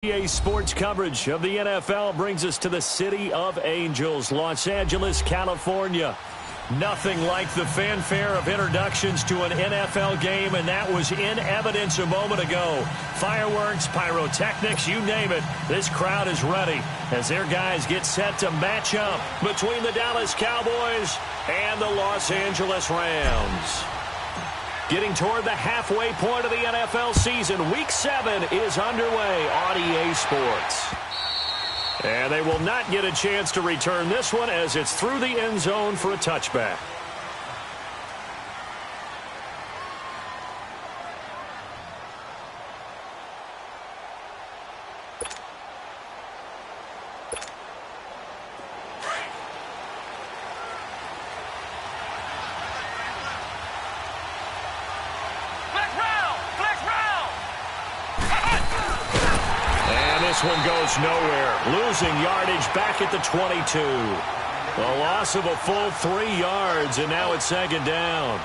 CjtheRealist's sports coverage of the NFL brings us to the City of Angels, Los Angeles, California. Nothing like the fanfare of introductions to an NFL game, and that was in evidence a moment ago. Fireworks, pyrotechnics, you name it. This crowd is ready as their guys get set to match up between the Dallas Cowboys and the Los Angeles Rams. Getting toward the halfway point of the NFL season, Week 7 is underway on EA Sports. And they will not get a chance to return this one as it's through the end zone for a touchback. This one goes nowhere, losing yardage back at the 22. A loss of a full 3 yards, and now it's second down.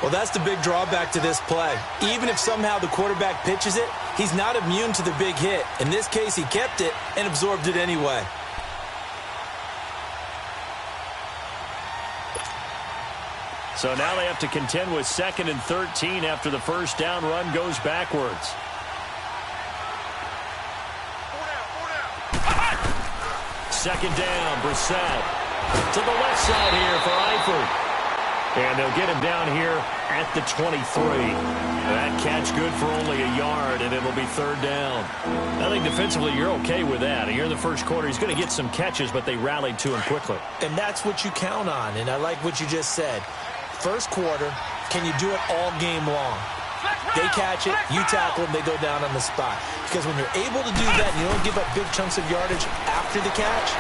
Well, that's the big drawback to this play. Even if somehow the quarterback pitches it, he's not immune to the big hit. In this case, he kept it and absorbed it anyway. So now they have to contend with 2nd and 13 after the first down run goes backwards. Second down, Brissett to the left side here for Eifert. And they'll get him down here at the 23. That catch good for only a yard, and it'll be third down. I think defensively you're okay with that. Here in the first quarter, he's going to get some catches, but they rallied to him quickly. And that's what you count on, and I like what you just said. First quarter, can you do it all game long? They catch it, you tackle them, they go down on the spot. Because when you're able to do that and you don't give up big chunks of yardage after the catch,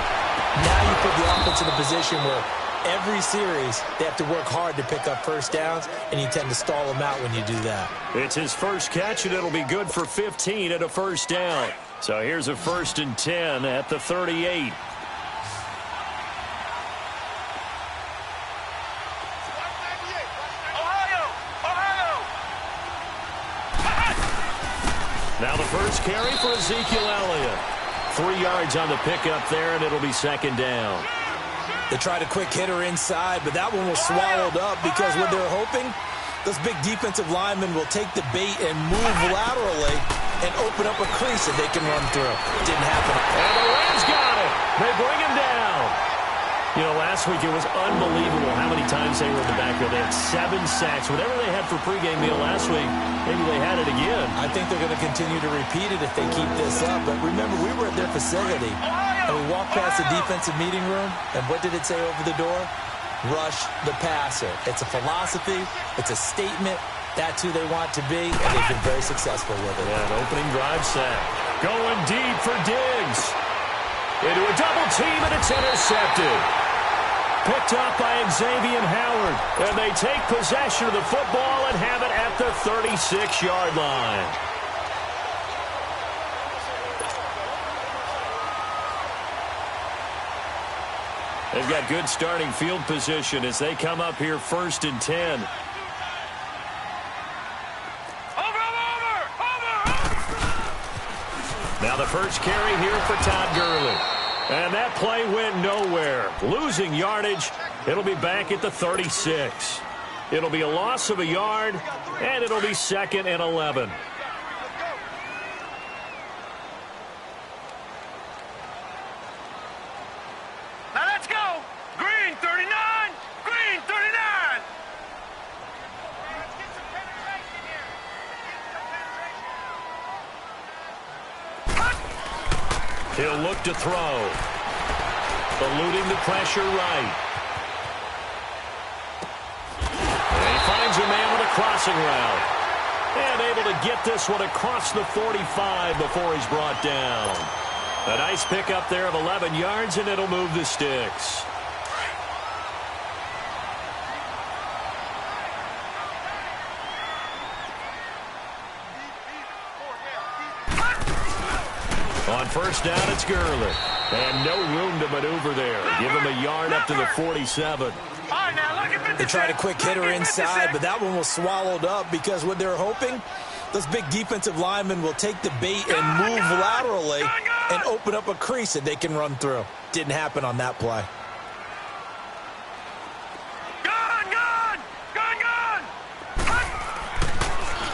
now you put the offense in a position where every series they have to work hard to pick up first downs, and you tend to stall them out when you do that. It's his first catch, and it'll be good for 15 at a first down. So here's a 1st and 10 at the 38. Now the first carry for Ezekiel Elliott. 3 yards on the pickup there, and it'll be second down. They tried a quick hitter inside, but that one was swallowed up because what they're hoping, those big defensive linemen will take the bait and move laterally and open up a crease that they can run through. Didn't happen. And the Rams got it. They bring him down. You know, last week it was unbelievable how many times they were in the backfield. They had 7 sacks. Whatever they had for pregame meal last week, maybe they had it again. I think they're going to continue to repeat it if they keep this up. But remember, we were at their facility, and we walked past the defensive meeting room, and what did it say over the door? Rush the passer. It's a philosophy. It's a statement. That's who they want to be, and they've been very successful with it. Yeah, an opening drive sack. Going deep for Diggs. Into a double team, and it's intercepted. Picked up by Xavier Howard. And they take possession of the football and have it at the 36-yard line. They've got good starting field position as they come up here 1st and 10. Now the first carry here for Todd Gurley. And that play went nowhere. Losing yardage. It'll be back at the 36. It'll be a loss of a yard, and it'll be 2nd and 11. Now let's go. Green 39. Green 39. Let's get some penetration here. He'll look to throw. Eluding the pressure right. And he finds a man with a crossing route. And able to get this one across the 45 before he's brought down. A nice pickup there of 11 yards, and it'll move the sticks. On first down, it's Gurley. And no room to maneuver there. Give him a yard up to the 47. They tried a quick hitter inside, but that one was swallowed up because what they're hoping, Those big defensive linemen will take the bait and move laterally and open up a crease that they can run through. Didn't happen on that play.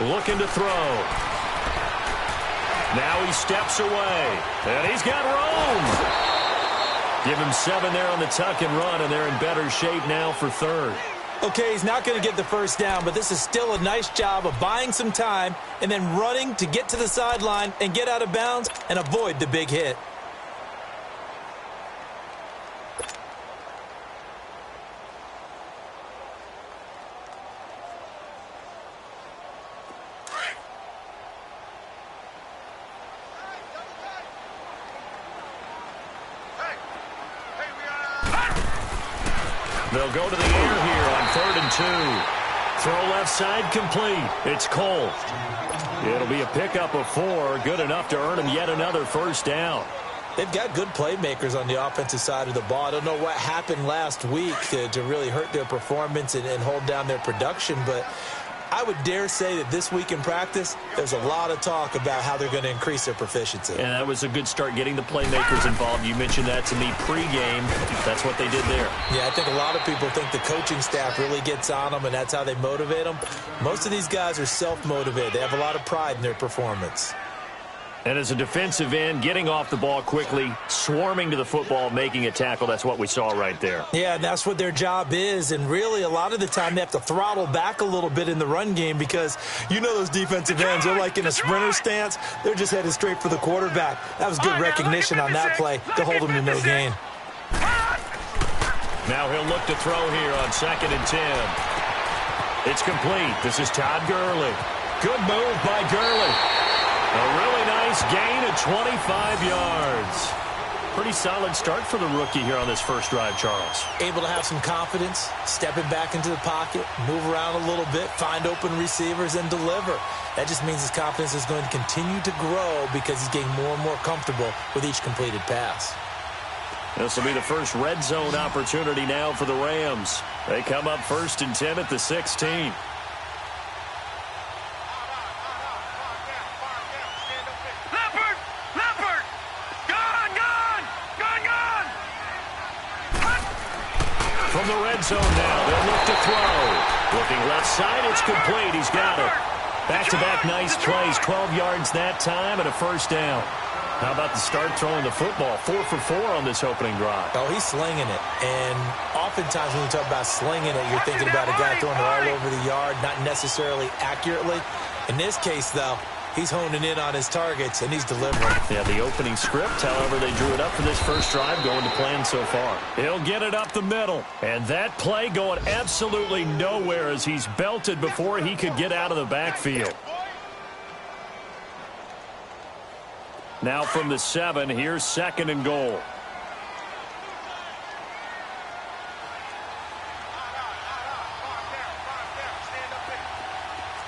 Looking to throw. Now he steps away, and he's got room. Give him 7 there on the tuck and run, and they're in better shape now for third. Okay, he's not going to get the first down, but this is still a nice job of buying some time and then running to get to the sideline and get out of bounds and avoid the big hit. They'll go to the air here on 3rd and 2. Throw left side complete. It's Cole. It'll be a pickup of 4, good enough to earn him yet another first down. They've got good playmakers on the offensive side of the ball. I don't know what happened last week to really hurt their performance and hold down their production, but I would dare say that this week in practice, there's a lot of talk about how they're going to increase their proficiency. And that was a good start getting the playmakers involved. You mentioned that to me pregame. That's what they did there. Yeah, I think a lot of people think the coaching staff really gets on them, and that's how they motivate them. Most of these guys are self-motivated. They have a lot of pride in their performance. And as a defensive end, getting off the ball quickly, swarming to the football, making a tackle, that's what we saw right there. Yeah, and that's what their job is. And really, a lot of the time, they have to throttle back a little bit in the run game because you know those defensive ends, they're like in a sprinter stance. They're just headed straight for the quarterback. That was good recognition on that play to hold them to no gain. Now he'll look to throw here on 2nd and 10. It's complete. This is Todd Gurley. Good move by Gurley. A really nice gain of 25 yards. Pretty solid start for the rookie here on this first drive, Charles. Able to have some confidence, stepping back into the pocket, move around a little bit, find open receivers, and deliver. That just means his confidence is going to continue to grow because he's getting more and more comfortable with each completed pass. This will be the first red zone opportunity now for the Rams. They come up 1st and 10 at the 16. From the red zone now, they'll look to throw. Looking left side, it's complete. He's got it. Back-to-back nice plays, 12 yards that time and a first down. How about the start throwing the football? 4 for 4 on this opening drive. Oh, he's slinging it. And oftentimes when you talk about slinging it, you're thinking about a guy throwing it all over the yard, not necessarily accurately. In this case, though, he's honing in on his targets, and he's delivering. Yeah, the opening script, however, they drew it up for this first drive, going to plan so far. He'll get it up the middle. And that play going absolutely nowhere as he's belted before he could get out of the backfield. Now from the 7, here's 2nd and goal.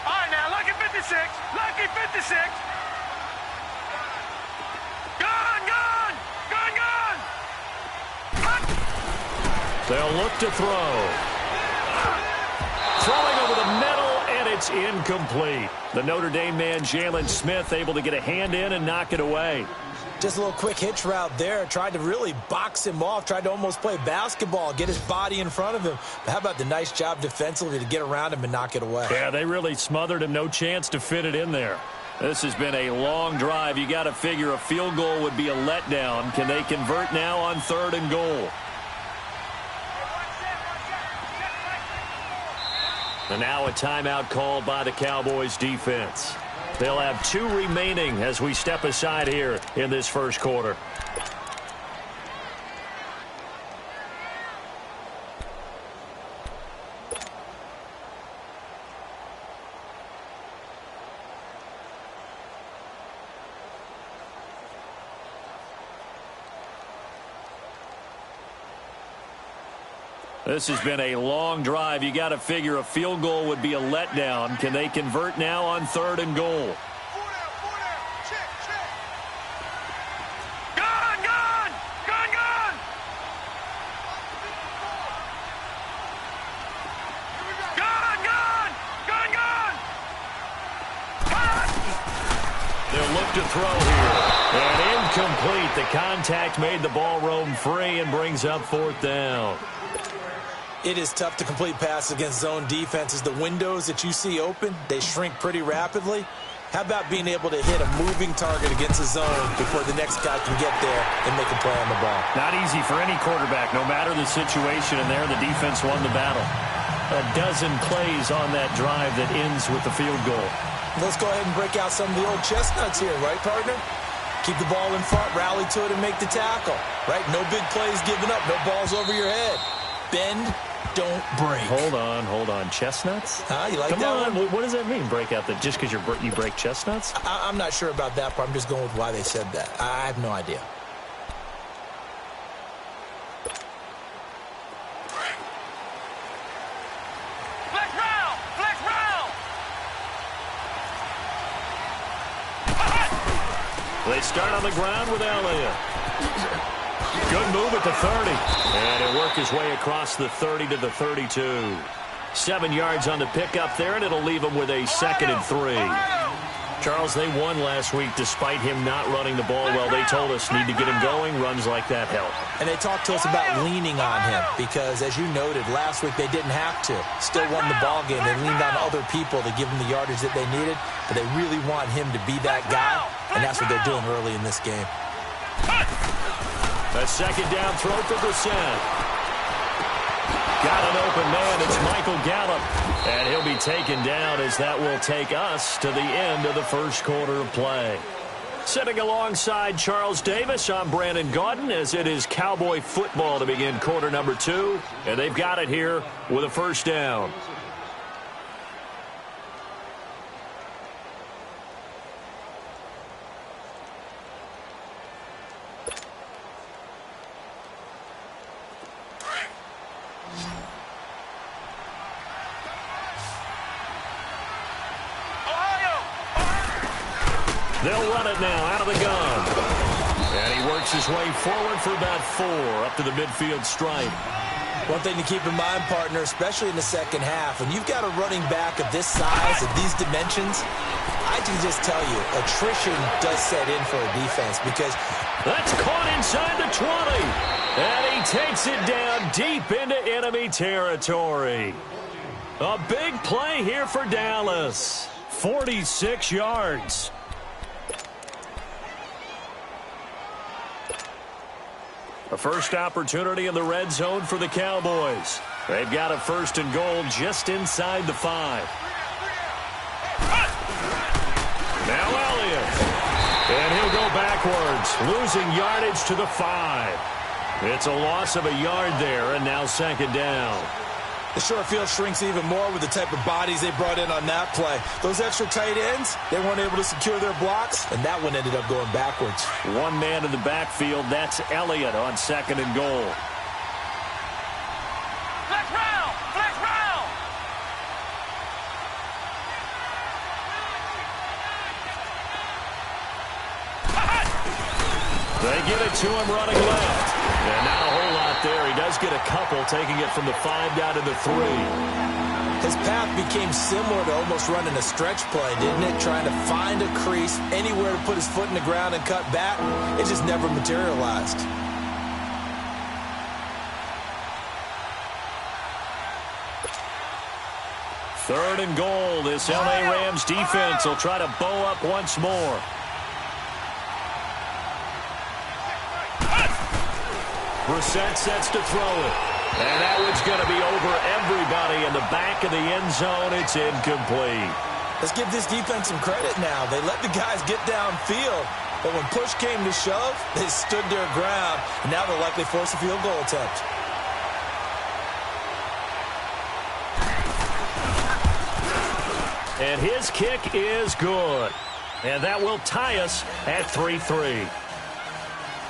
All right, now, lucky 56. Lucky 56. Gone. They'll look to throw. Throwing over the middle, and it's incomplete. The Notre Dame man, Jalen Smith, able to get a hand in and knock it away. Just a little quick hitch route there. Tried to really box him off. Tried to almost play basketball, get his body in front of him. But how about the nice job defensively to get around him and knock it away? Yeah, they really smothered him. No chance to fit it in there. This has been a long drive. You got to figure a field goal would be a letdown. Can they convert now on 3rd and goal? And now a timeout called by the Cowboys defense. They'll have 2 remaining as we step aside here in this first quarter. This has been a long drive. You got to figure a field goal would be a letdown. Can they convert now on 3rd and goal? Incomplete. The contact made the ball roam free and brings up 4th down. It is tough to complete passes against zone defenses. The windows that you see open, they shrink pretty rapidly. How about being able to hit a moving target against a zone before the next guy can get there and make a play on the ball? Not easy for any quarterback, no matter the situation, and there the defense won the battle. A dozen plays on that drive that ends with the field goal. Let's go ahead and break out some of the old chestnuts here, right, partner? Keep the ball in front, rally to it, and make the tackle, right? No big plays given up, no balls over your head. Bend, don't break. Hold on. Chestnuts? You like Come that on. one? What does that mean, break out? That just because you break chestnuts? I'm not sure about that part. I'm just going with why they said that. I have no idea. Flex round! Flex round! They start on the ground with Elliott. Good move at the 30. And he'll work his way across the 30 to the 32. 7 yards on the pickup there, and it'll leave him with a 2nd and 3. Charles, they won last week despite him not running the ball well. They told us need to get him going. Runs like that help. And they talked to us about leaning on him because, as you noted, last week they didn't have to. Still won the ball game. They leaned on other people to give them the yardage that they needed, but they really want him to be that guy, and that's what they're doing early in this game. A 2nd down throw for Brissett. Got an open man. It's Michael Gallup. And he'll be taken down as that will take us to the end of the first quarter of play. Sitting alongside Charles Davis, I'm Brandon Gaudin as it is Cowboy football to begin quarter number 2. And they've got it here with a 1st down. They'll run it now out of the gun. And he works his way forward for about 4 up to the midfield stripe. One thing to keep in mind, partner, especially in the second half, when you've got a running back of this size, of these dimensions, I can just tell you, attrition does set in for a defense because... That's caught inside the 20. And he takes it down deep into enemy territory. A big play here for Dallas. 46 yards. A first opportunity in the red zone for the Cowboys. They've got a 1st and goal just inside the 5. Now Elliott. And he'll go backwards, losing yardage to the 5. It's a loss of a yard there, and now 2nd down. The short field shrinks even more with the type of bodies they brought in on that play. Those extra tight ends, they weren't able to secure their blocks, and that one ended up going backwards. One man in the backfield, that's Elliott on 2nd and goal. Flex round! Flex round! They give it to him running left. And not a whole lot there. He does get a couple, taking it from the 5 down to the 3. His path became similar to almost running a stretch play, didn't it? Trying to find a crease, anywhere to put his foot in the ground and cut back. It just never materialized. Third and goal. This L.A. Rams defense will try to bow up once more. Brissett sets to throw it. And that one's going to be over everybody in the back of the end zone. It's incomplete. Let's give this defense some credit now. They let the guys get downfield. But when push came to shove, they stood their ground. And now they'll likely force a field goal attempt. And his kick is good. And that will tie us at 3-3.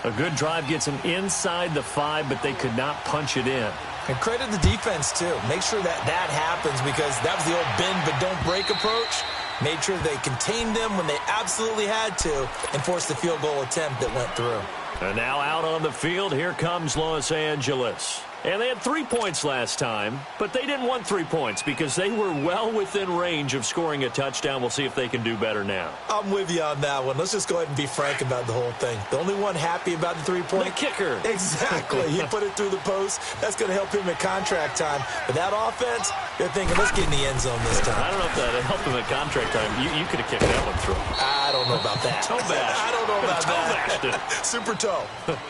A good drive gets him inside the 5, but they could not punch it in. And credit the defense, too. Make sure that that happens because that was the old bend but don't break approach. Made sure they contained them when they absolutely had to and forced the field goal attempt that went through. And now out on the field, here comes Los Angeles. And they had 3 points last time, but they didn't want 3 points because they were well within range of scoring a touchdown. We'll see if they can do better now. I'm with you on that one. Let's just go ahead and be frank about the whole thing. The only one happy about the 3-point? The kicker. Exactly. He put it through the post. That's going to help him at contract time. But that offense, they're thinking, let's get in the end zone this time. I don't know if that helped him at contract time. You could have kicked that one through. I don't know about that. Toe bash. I don't know about that. Toe bashed it. Super toe.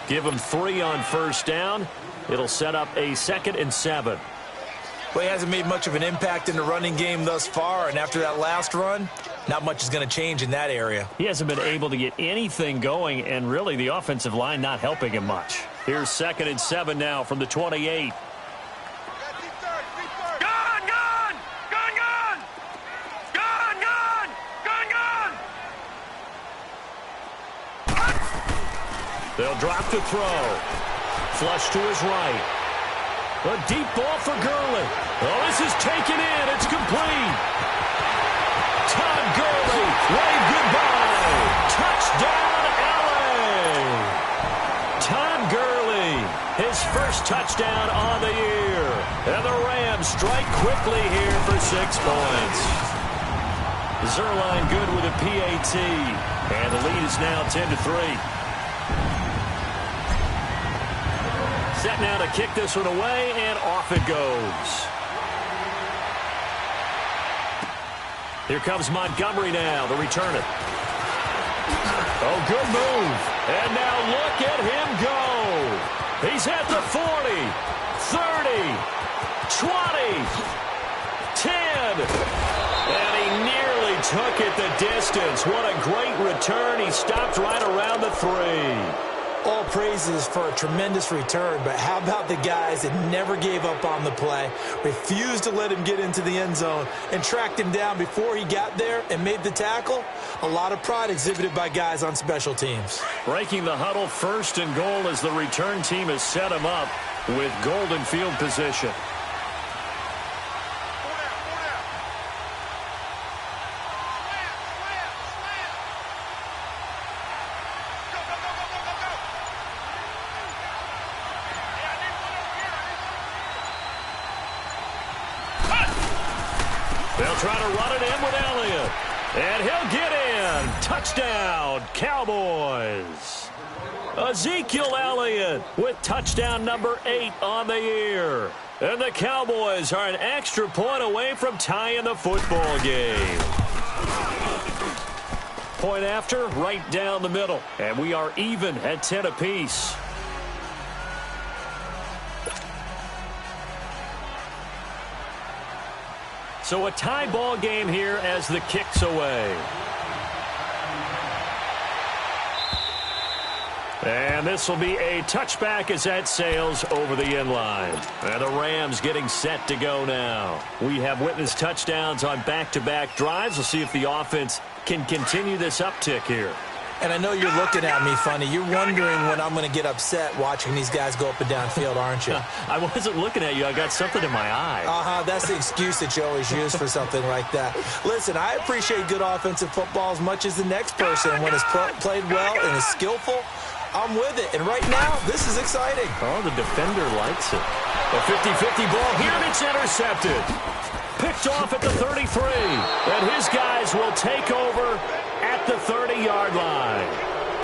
Give him 3 on first down. It'll set up a 2nd and 7. Well, he hasn't made much of an impact in the running game thus far, and after that last run, not much is going to change in that area. He hasn't been able to get anything going, and really the offensive line not helping him much. Here's 2nd and 7 now from the 28. They'll drop to throw. Flush to his right. A deep ball for Gurley. Oh, this is taken in. It's complete. Todd Gurley, wave goodbye. Touchdown, LA. Todd Gurley, his first touchdown on the year. And the Rams strike quickly here for 6 points. Zerline good with a PAT. And the lead is now 10-3. Set now to kick this one away, and off it goes. Here comes Montgomery now, the returner. Oh, good move. And now look at him go. He's at the 40, 30, 20, 10. And he nearly took it the distance. What a great return. He stopped right around the 3. All praises for a tremendous return, but how about the guys that never gave up on the play, refused to let him get into the end zone, and tracked him down before he got there and made the tackle? A lot of pride exhibited by guys on special teams. Breaking the huddle, 1st and goal as the return team has set him up with golden field position. They'll try to run it in with Elliott. And he'll get in. Touchdown, Cowboys. Ezekiel Elliott with touchdown number 8 on the year. And the Cowboys are an extra point away from tying the football game. Point after, right down the middle. And we are even at 10 apiece. So a tie ball game here as the kick's away. And this will be a touchback as that sails over the end line. And the Rams getting set to go now. We have witnessed touchdowns on back-to-back drives. We'll see if the offense can continue this uptick here. And I know you're looking at me funny. You're wondering when I'm going to get upset watching these guys go up and down field, aren't you? I wasn't looking at you. I got something in my eye. That's the excuse that you always use for something like that. Listen, I appreciate good offensive football as much as the next person. And when it's played well and is skillful, I'm with it. And right now, this is exciting. Oh, the defender likes it. A 50-50 ball here, and it's intercepted. Picked off at the 33. And his guys will take over at the 30-yard line.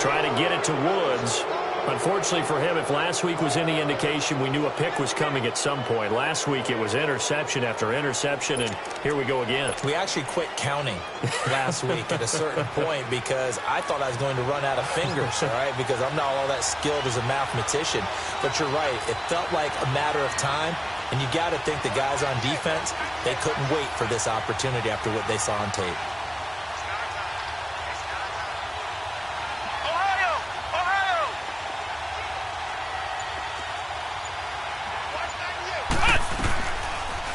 Try to get it to Woods. Unfortunately for him, if last week was any indication, we knew a pick was coming at some point. Last week it was interception after interception, and here we go again. We actually quit counting last week at a certain point because I thought I was going to run out of fingers, all right, because I'm not all that skilled as a mathematician. But you're right. It felt like a matter of time, and you got to think the guys on defense, they couldn't wait for this opportunity after what they saw on tape.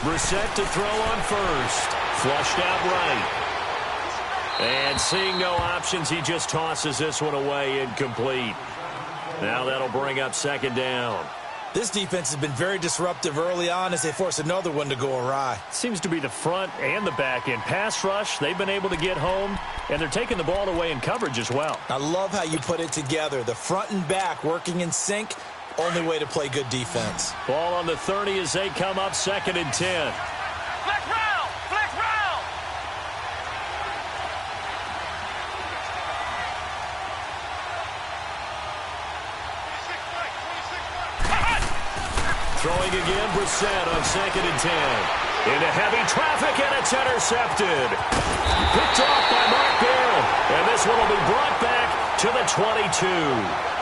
Brissett to throw on first. Flushed out right. And seeing no options, he just tosses this one away incomplete. Now that'll bring up 2nd down. This defense has been very disruptive early on as they force another one to go awry. Seems to be the front and the back end. Pass rush, they've been able to get home, and they're taking the ball away in coverage as well. I love how you put it together. The front and back working in sync. Only way to play good defense. Ball on the 30 as they come up 2nd and 10. Flex round! Flex round! Throwing again, Brissett on 2nd and 10. Into heavy traffic, and it's intercepted. Picked off by Mark Barron. And this one will be brought back to the 22.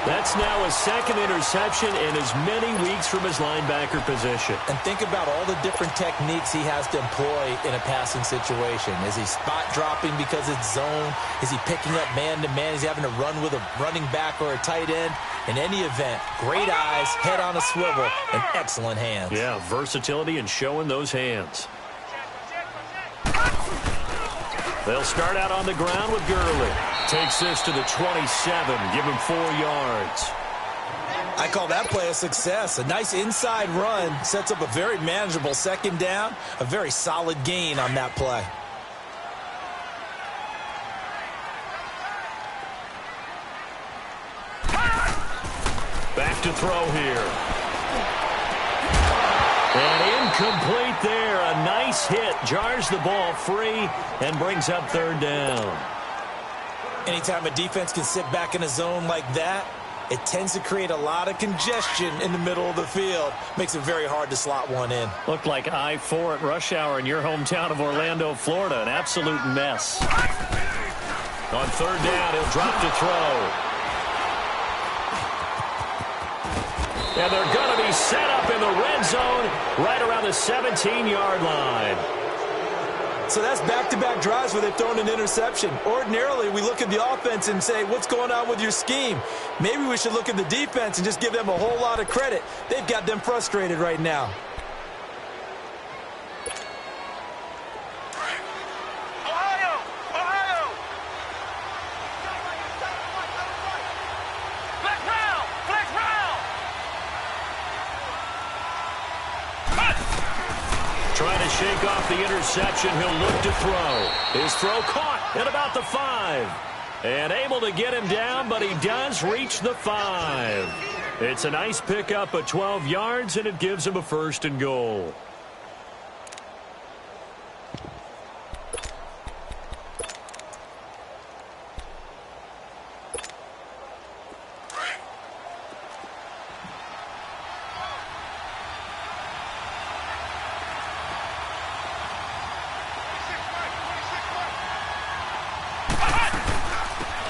That's now a 2nd interception in as many weeks from his linebacker position. And think about all the different techniques he has to employ in a passing situation. Is he spot dropping because it's zone? Is he picking up man-to-man? Is he having to run with a running back or a tight end? In any event, great eyes, head on a swivel, and excellent hands. Yeah, versatility and showing those hands. They'll start out on the ground with Gurley. Takes this to the 27, give him 4 yards. I call that play a success. A nice inside run sets up a very manageable 2nd down, a very solid gain on that play. Back to throw here. And incomplete there. A nice hit. Jars the ball free and brings up 3rd down. Anytime a defense can sit back in a zone like that, it tends to create a lot of congestion in the middle of the field. Makes it very hard to slot one in. Looked like I-4 at rush hour in your hometown of Orlando, Florida. An absolute mess. On 3rd down, he'll drop to throw. And they're going to be set up in the red zone right around the 17-yard line. So that's back-to-back drives where they've thrown an interception. Ordinarily, we look at the offense and say, what's going on with your scheme? Maybe we should look at the defense and just give them a whole lot of credit. They've got them frustrated right now. Ohio! Ohio! Flex round! Flex round! Trying to shake off the interception. He'll look to throw. His throw caught at about the 5. And able to get him down, but he does reach the 5. It's a nice pickup of 12 yards, and it gives him a 1st and goal.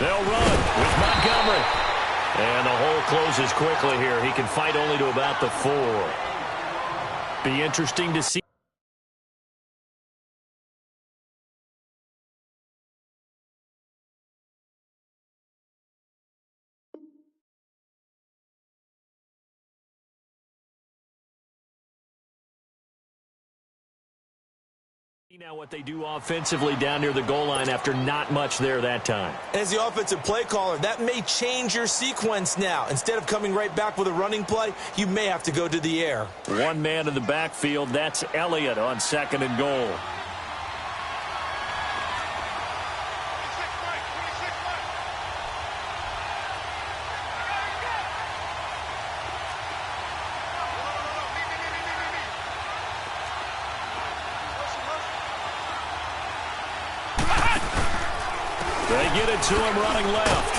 They'll run with Montgomery. And the hole closes quickly here. He can fight only to about the 4. Be interesting to see. Now what they do offensively down near the goal line after not much there that time. As the offensive play caller, that may change your sequence now. Instead of coming right back with a running play, you may have to go to the air. One man in the backfield, that's Elliott on 2nd and goal. They get it to him running left.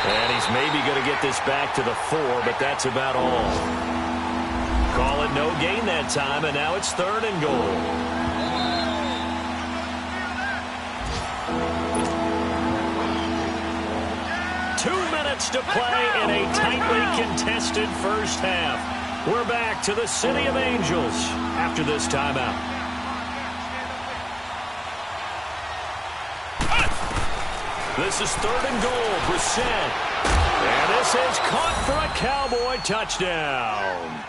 And he's maybe going to get this back to the 4, but that's about all. Call it no gain that time, and now it's 3rd and goal. Minutes to play in a tightly contested first half. We're back to the City of Angels after this timeout. This is 3rd and goal. Brissett. And this is caught for a Cowboy touchdown.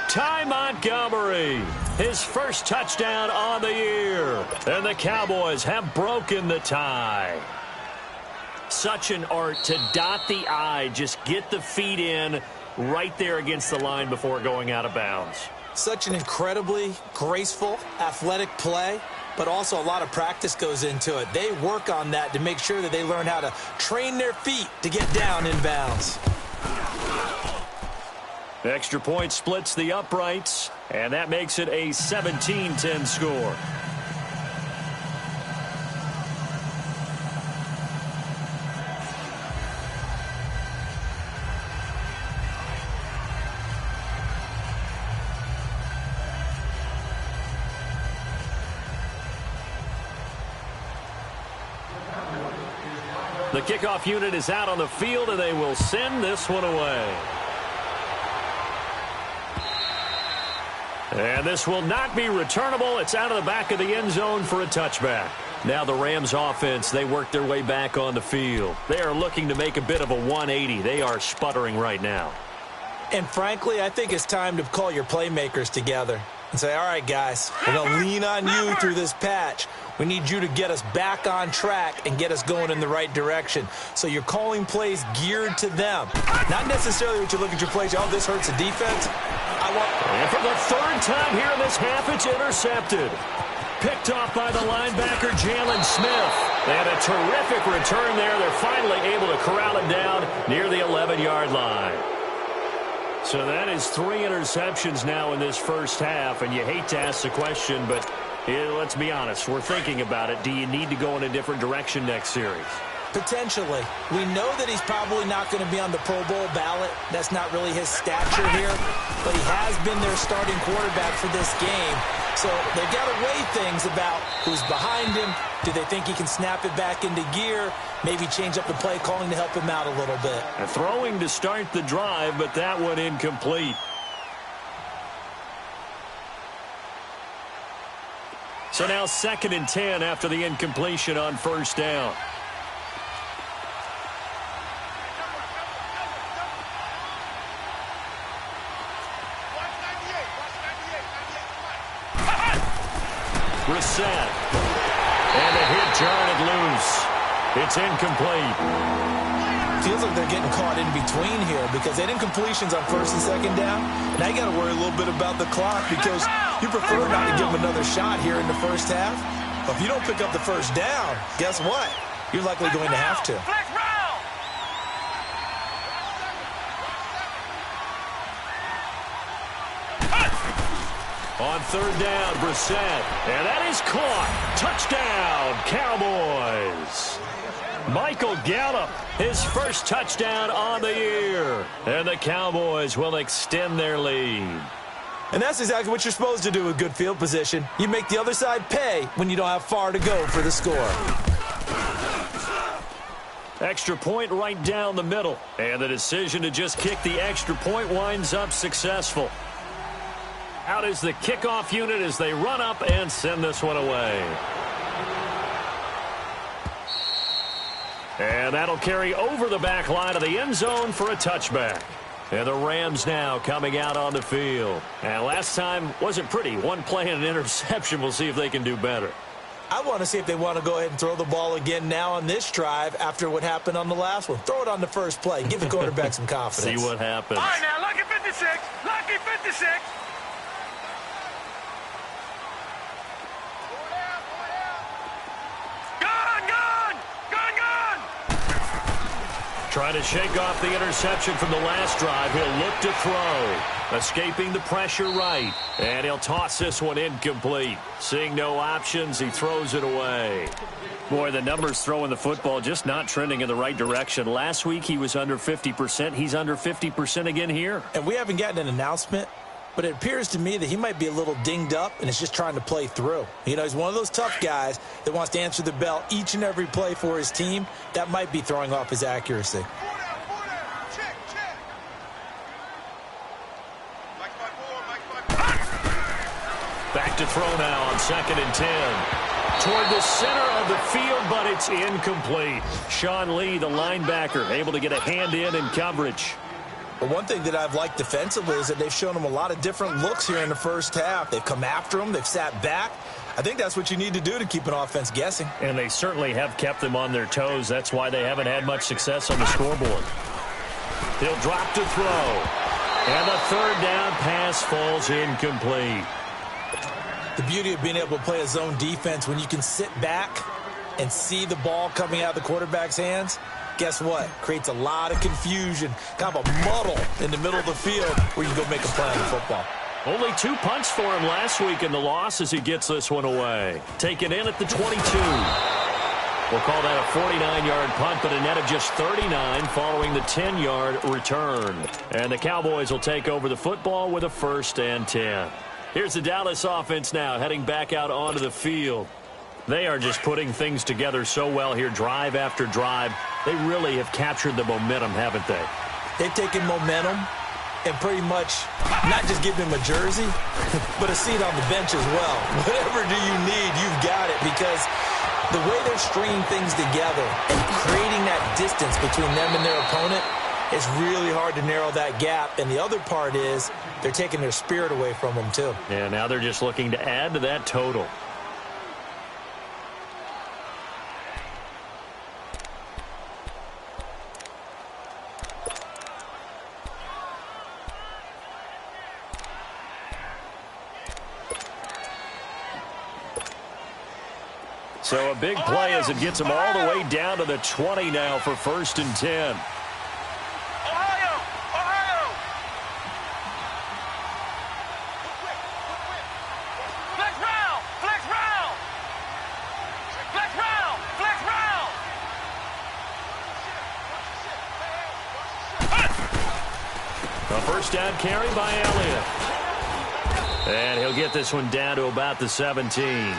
Ty Montgomery, his first touchdown on the year. And the Cowboys have broken the tie. Such an art to dot the I, just get the feet in right there against the line before going out of bounds. Such an incredibly graceful, athletic play, but also a lot of practice goes into it. They work on that to make sure that they learn how to train their feet to get down in bounds. Extra point splits the uprights, and that makes it a 17-10 score. The kickoff unit is out on the field, and they will send this one away. And this will not be returnable. It's out of the back of the end zone for a touchback. Now the Rams offense, they work their way back on the field. They are looking to make a bit of a 180. They are sputtering right now. And frankly, I think it's time to call your playmakers together and say, all right, guys, we're going to lean on you through this patch. We need you to get us back on track and get us going in the right direction. So you're calling plays geared to them. Not necessarily what you look at your plays, oh, this hurts the defense. And for the third time here in this half, it's intercepted. Picked off by the linebacker, Jalen Smith. They had a terrific return there. They're finally able to corral it down near the 11-yard line. So that is 3 interceptions now in this first half, and you hate to ask the question, but let's be honest, we're thinking about it. Do you need to go in a different direction next series? Potentially. We know that he's probably not going to be on the Pro Bowl ballot. That's not really his stature here, but he has been their starting quarterback for this game. So they've got to weigh things about who's behind him. Do they think he can snap it back into gear? Maybe change up the play calling to help him out a little bit. Throwing to start the drive, but that one incomplete. So now 2nd and 10 after the incompletion on first down. Reset. And a hit jarred loose. It's incomplete. Feels like they're getting caught in between here because they had incompletions on 1st and 2nd down. Now you got to worry a little bit about the clock because you prefer not to give them another shot here in the first half. But if you don't pick up the first down, guess what? You're likely going to have to. On 3rd down, Brissett. And that is caught. Touchdown, Cowboys. Michael Gallup, his first touchdown on the year. And the Cowboys will extend their lead. And that's exactly what you're supposed to do with good field position. You make the other side pay when you don't have far to go for the score. Extra point right down the middle. And the decision to just kick the extra point winds up successful. Out is the kickoff unit as they run up and send this one away. And that'll carry over the back line of the end zone for a touchback. And the Rams now coming out on the field. And last time wasn't pretty. One play and an interception. We'll see if they can do better. I want to see if they want to go ahead and throw the ball again now on this drive after what happened on the last one. Throw it on the first play. Give the quarterback some confidence. See what happens. All right, now, lucky 56. Lucky 56. Trying to shake off the interception from the last drive. He'll look to throw. Escaping the pressure right. And he'll toss this one incomplete. Seeing no options, he throws it away. Boy, the numbers throwing the football just not trending in the right direction. Last week he was under 50%. He's under 50% again here. And we haven't gotten an announcement, but it appears to me that he might be a little dinged up and is just trying to play through. You know, he's one of those tough guys that wants to answer the bell each and every play for his team. That might be throwing off his accuracy. Back to throw now on 2nd and 10. Toward the center of the field, but it's incomplete. Sean Lee, the linebacker, able to get a hand in coverage. But one thing that I've liked defensively is that they've shown him a lot of different looks here in the first half. They've come after him. They've sat back. I think that's what you need to do to keep an offense guessing. And they certainly have kept them on their toes. That's why they haven't had much success on the scoreboard. He'll drop to throw. And the 3rd down pass falls incomplete. The beauty of being able to play a zone defense when you can sit back and see the ball coming out of the quarterback's hands, guess what? Creates a lot of confusion, kind of a muddle in the middle of the field where you can go make a play on the football. Only 2 punts for him last week in the loss as he gets this one away. Taken in at the 22. We'll call that a 49-yard punt, but a net of just 39 following the 10-yard return. And the Cowboys will take over the football with a 1st and 10. Here's the Dallas offense now heading back out onto the field. They are just putting things together so well here, drive after drive. They really have captured the momentum, haven't they? They've taken momentum and pretty much not just give him a jersey, but a seat on the bench as well. Whatever do you need, you've got it, because the way they're stringing things together and creating that distance between them and their opponent, it's really hard to narrow that gap. And the other part is they're taking their spirit away from them, too. Yeah, now they're just looking to add to that total. So a big play as it gets them all the way down to the 20 now for 1st and 10. Ohio! Ohio! Flex round! Flex round! Flex round! Flex round! A 1st down carry by Elliott. And he'll get this one down to about the 17.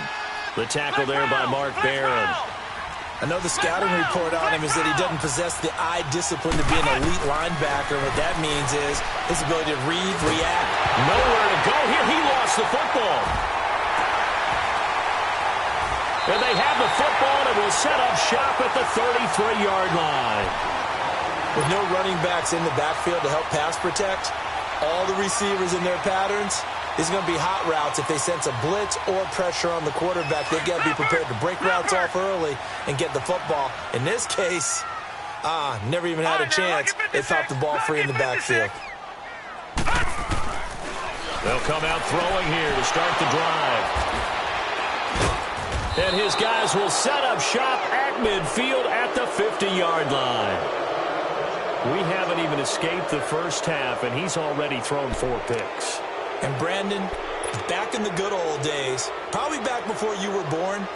The tackle there by Mark Barron. I know the scouting report on him is that he doesn't possess the eye discipline to be an elite linebacker. What that means is his ability to read, react. Nowhere to go here. He lost the football. And they have the football, and it will set up shop at the 33-yard line. With no running backs in the backfield to help pass protect, all the receivers in their patterns, these are going to be hot routes. If they sense a blitz or pressure on the quarterback, they've got to be prepared to break routes off early and get the football. In this case, never even had a chance. They popped the ball free in the backfield. They'll come out throwing here to start the drive. And his guys will set up shop at midfield at the 50-yard line. We haven't even escaped the first half, and he's already thrown 4 picks. And Brandon, back in the good old days, probably back before you were born,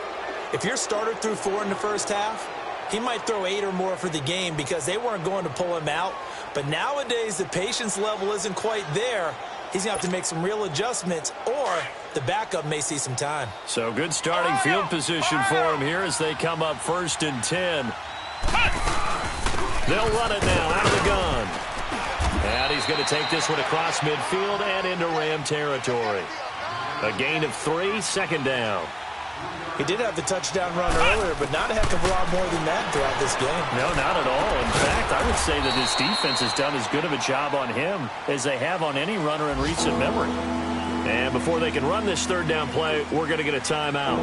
if your starter threw 4 in the first half, he might throw 8 or more for the game because they weren't going to pull him out. But nowadays, the patience level isn't quite there. He's going to have to make some real adjustments, or the backup may see some time. So good starting field position for him here as they come up 1st and 10. They'll run it now out of the gun. And he's going to take this one across midfield and into Ram territory. A gain of 3, 2nd down. He did have the touchdown run earlier, but not a heck of a lot more than that throughout this game. No, not at all. In fact, I would say that this defense has done as good of a job on him as they have on any runner in recent memory. And before they can run this 3rd down play, we're going to get a timeout,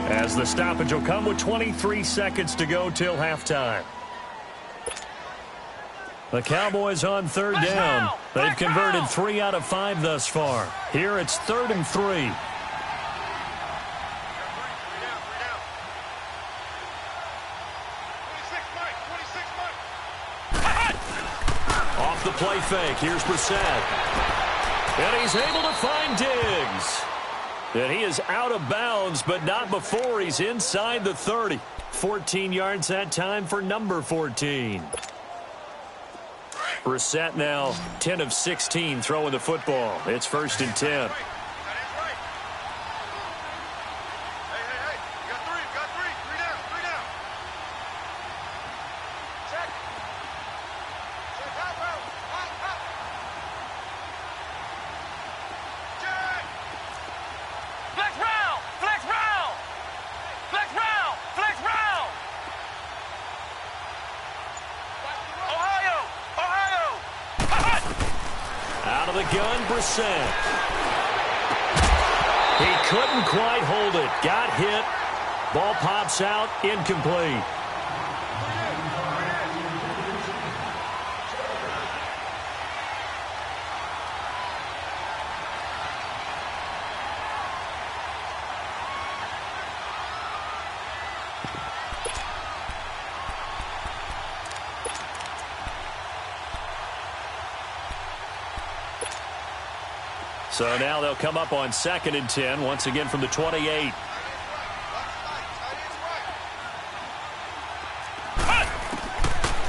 as the stoppage will come with 23 seconds to go till halftime. The Cowboys on 3rd down. They've converted 3 out of 5 thus far. Here it's 3rd and 3. Off the play fake. Here's Brissett. And he's able to find Diggs. And he is out of bounds, but not before he's inside the 30. 14 yards that time for number 14. Brissett now 10 of 16 throwing the football. It's 1st and 10. The gun, Brissett. He couldn't quite hold it. Got hit. Ball pops out. Incomplete. So now they'll come up on 2nd and 10, once again from the 28.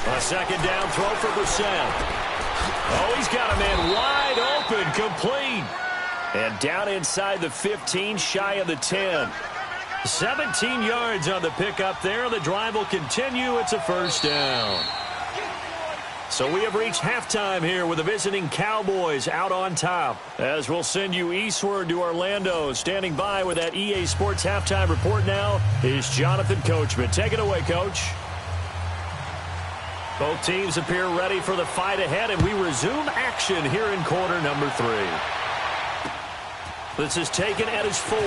A second down throw for Brissett. Oh, he's got a man wide open, complete. And down inside the 15, shy of the 10. 17 yards on the pickup there. The drive will continue. It's a first down. So we have reached halftime here with the visiting Cowboys out on top. As we'll send you eastward to Orlando. Standing by with that EA Sports halftime report now is Jonathan Coachman. Take it away, Coach. Both teams appear ready for the fight ahead, and we resume action here in quarter number 3. This is taken at his 4.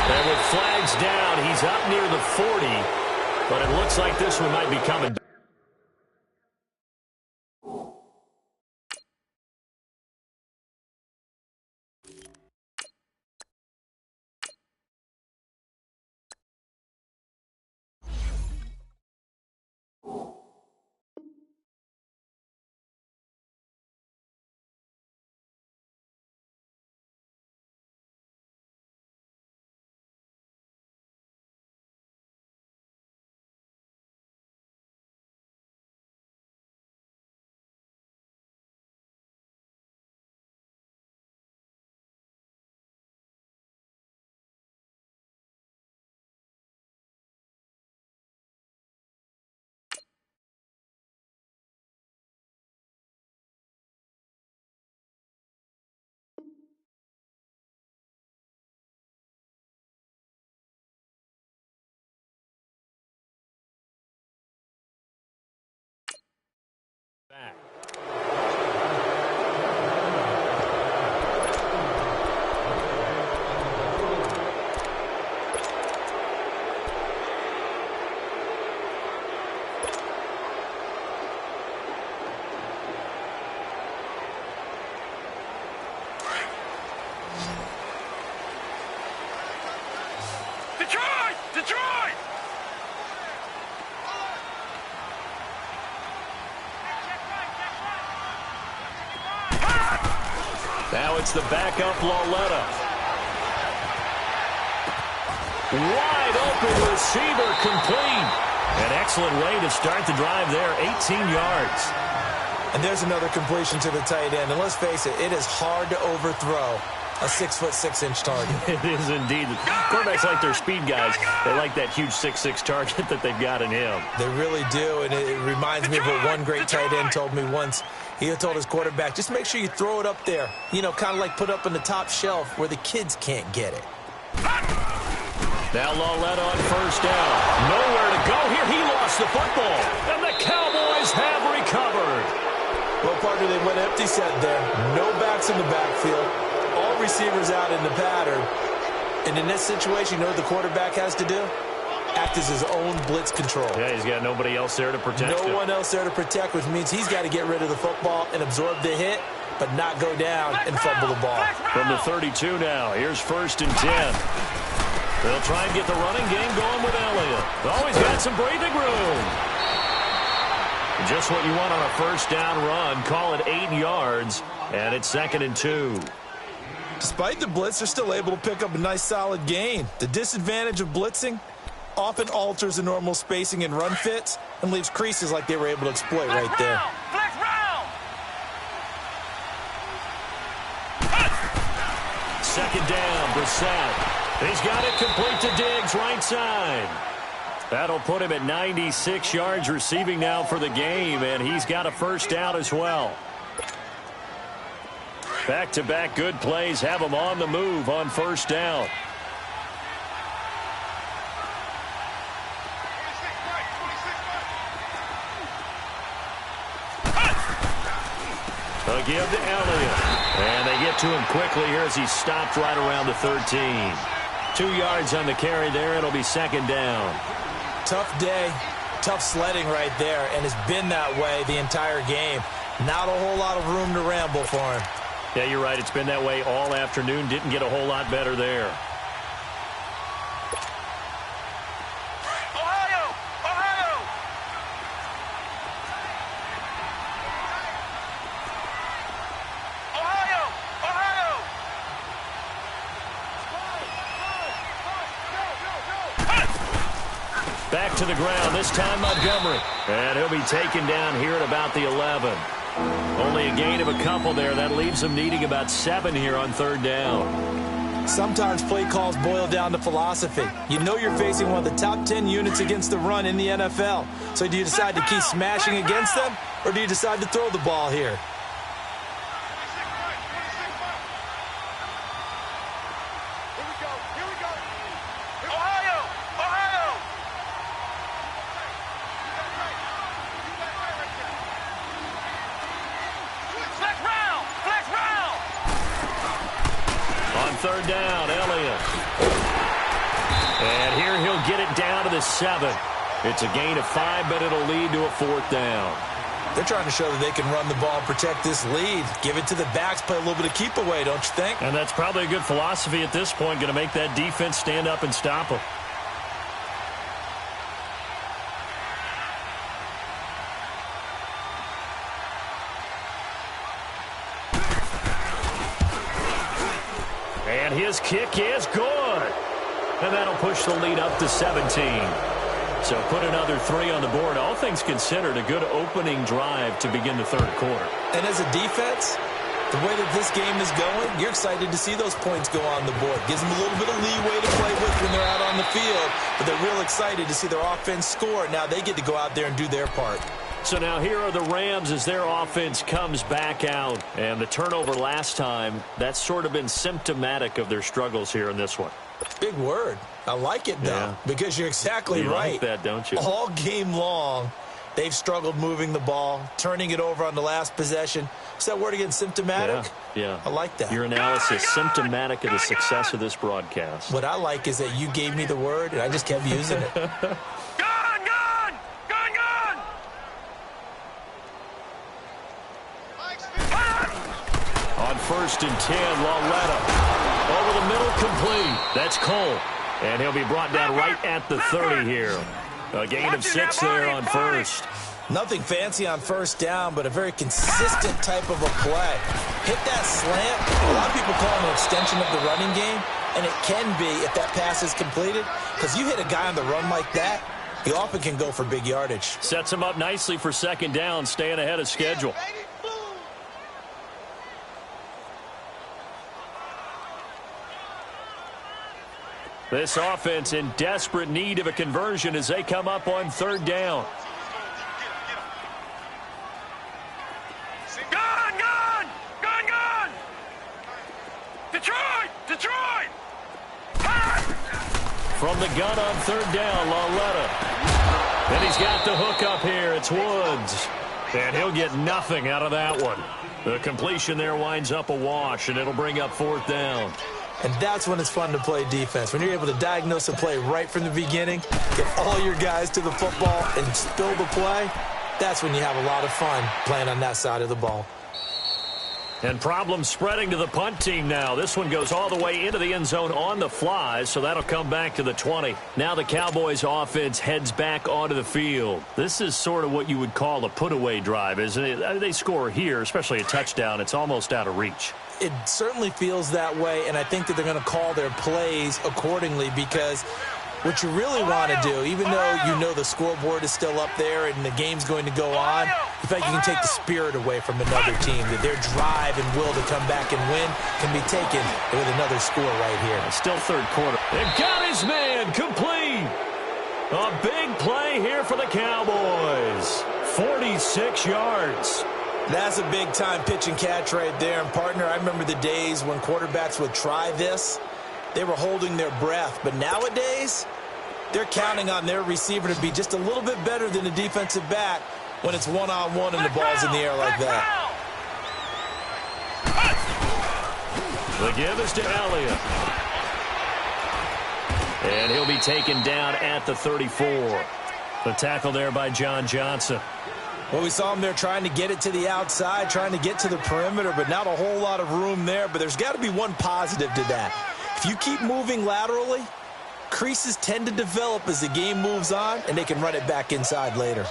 And with flags down, he's up near the 40. But it looks like this one might be coming. Back. Detroit! Detroit! Now it's the backup Lauletta. Wide open receiver, complete. An excellent way to start the drive there, 18 yards. And there's another completion to the tight end. And let's face it, it is hard to overthrow a 6'6" target. It is indeed. Quarterbacks like their speed guys. They like that huge 6'6" target that they've got in him. They really do, and it reminds me of what one great tight end told me once. He told his quarterback, just make sure you throw it up there. You know, kind of like put up on the top shelf where the kids can't get it. Now Lauletta on first down. Nowhere to go here. He lost the football. And the Cowboys have recovered. Well, partner, they went empty set there. No backs in the backfield. All receivers out in the pattern. And in this situation, you know what the quarterback has to do? Act as his own blitz control. Yeah, he's got nobody else there to protect him. No one else there to protect, which means he's got to get rid of the football and absorb the hit, but not go down and fumble the ball. From the 32 now, here's 1st and 10. They'll try and get the running game going with Elliott. Oh, he's got some breathing room. Just what you want on a first down run. Call it 8 yards, and it's 2nd and 2. Despite the blitz, they're still able to pick up a nice solid gain. The disadvantage of blitzing often alters the normal spacing and run fits and leaves creases like they were able to exploit right there. Flex round! 2nd down, Brissett. He's got it complete to Diggs, right side. That'll put him at 96 yards receiving now for the game, and he's got a first down as well. Back-to-back good plays have him on the move on first down. They'll give to Elliott. And they get to him quickly here as he stopped right around the 13. 2 yards on the carry there. It'll be 2nd down. Tough day, tough sledding right there, and it's been that way the entire game. Not a whole lot of room to ramble for him. Yeah, you're right. It's been that way all afternoon. Didn't get a whole lot better there. Ohio! Ohio! back to the ground, this time Montgomery. And he'll be taken down here at about the 11. Only a gain of a couple there. That leaves them needing about 7 here on third down. Sometimes play calls boil down to philosophy. You know you're facing one of the top 10 units against the run in the NFL. So do you decide to keep smashing against them, or do you decide to throw the ball here? Third down, Elliott. And here he'll get it down to the 7. It's a gain of 5, but it'll lead to a 4th down. They're trying to show that they can run the ball and protect this lead. Give it to the backs, play a little bit of keep away, don't you think? And that's probably a good philosophy at this point, going to make that defense stand up and stop them. And his kick is good. And that'll push the lead up to 17. So put another 3 on the board. All things considered, a good opening drive to begin the third quarter. And as a defense, the way that this game is going, you're excited to see those points go on the board. Gives them a little bit of leeway to play with when they're out on the field. But they're real excited to see their offense score. Now they get to go out there and do their part. So now here are the Rams as their offense comes back out. And the turnover last time, that's sort of been symptomatic of their struggles here in this one. Big word. I like it, though, because you're exactly right. You like that, don't you? All game long, they've struggled moving the ball, turning it over on the last possession. Is that word again, symptomatic? Yeah. I like that. Your analysis, symptomatic of the success of this broadcast. What I like is that you gave me the word, and I just kept using it. On 1st and 10, Lauletta. Over the middle, complete. That's Cole. And he'll be brought down right at the 30 here. A gain of 6 there on 1st. Nothing fancy on 1st down, but a very consistent type of a play. Hit that slant. A lot of people call it an extension of the running game, and it can be if that pass is completed, because you hit a guy on the run like that, he often can go for big yardage. Sets him up nicely for 2nd down, staying ahead of schedule. This offense in desperate need of a conversion as they come up on 3rd down. Gun! Detroit! From the gun on 3rd down, Lauletta. And he's got the hook up here. It's Woods. And he'll get nothing out of that one. The completion there winds up a wash, and it'll bring up 4th down. And that's when it's fun to play defense. When you're able to diagnose a play right from the beginning, get all your guys to the football and spill the play, that's when you have a lot of fun playing on that side of the ball. And problems spreading to the punt team now. This one goes all the way into the end zone on the fly, so that'll come back to the 20. Now the Cowboys offense heads back onto the field. This is sort of what you would call a put-away drive, isn't it? They score here, especially a touchdown. It's almost out of reach. It certainly feels that way, and I think that they're going to call their plays accordingly, because what you really want to do, even though you know the scoreboard is still up there and the game's going to go on, in fact, you can take the spirit away from another team, that their drive and will to come back and win can be taken with another score right here. Still 3rd quarter. And got his man complete. A big play here for the Cowboys. 46 yards. That's a big-time pitch and catch right there. And, partner, I remember the days when quarterbacks would try this. They were holding their breath. But nowadays, they're counting on their receiver to be just a little bit better than the defensive back when it's one-on-one and the ball's in the air like that. The give is to Elliott. And he'll be taken down at the 34. The tackle there by John Johnson. Well, we saw him there trying to get it to the outside, trying to get to the perimeter, but not a whole lot of room there. But there's got to be one positive to that. If you keep moving laterally, creases tend to develop as the game moves on, and they can run it back inside later.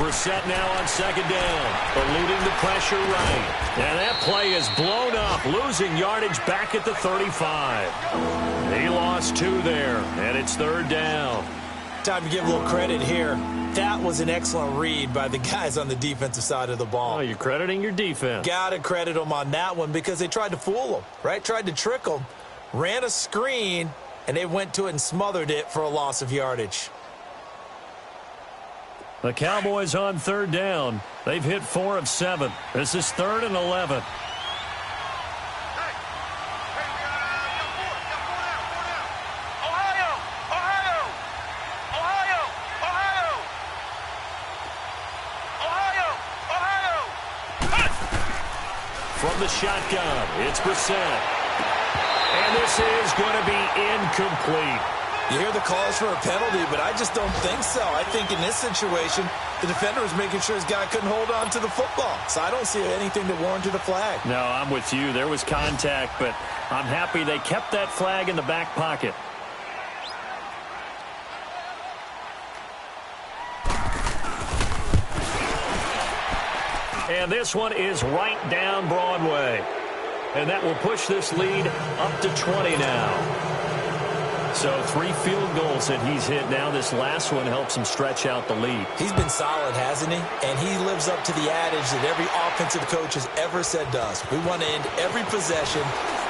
Brissett now on second down, eluding the pressure right. And that play is blown up, losing yardage back at the 35. He lost 2 there, and it's third down. Time to give a little credit here. That was an excellent read by the guys on the defensive side of the ball. Oh, you're crediting your defense. Got to credit them on that one because they tried to fool them, right? Tried to trick them, ran a screen, and they went to it and smothered it for a loss of yardage. The Cowboys on third down. They've hit 4 of 7. This is 3rd and 11. From the shotgun, it's Brissett. And this is going to be incomplete. You hear the calls for a penalty, but I just don't think so. I think in this situation, the defender was making sure his guy couldn't hold on to the football. So I don't see anything that warranted a flag. No, I'm with you. There was contact, but I'm happy they kept that flag in the back pocket. And this one is right down Broadway. And that will push this lead up to 20 now. So 3 field goals that he's hit now. This last one helps him stretch out the lead. He's been solid, hasn't he? And he lives up to the adage that every offensive coach has ever said to us. We want to end every possession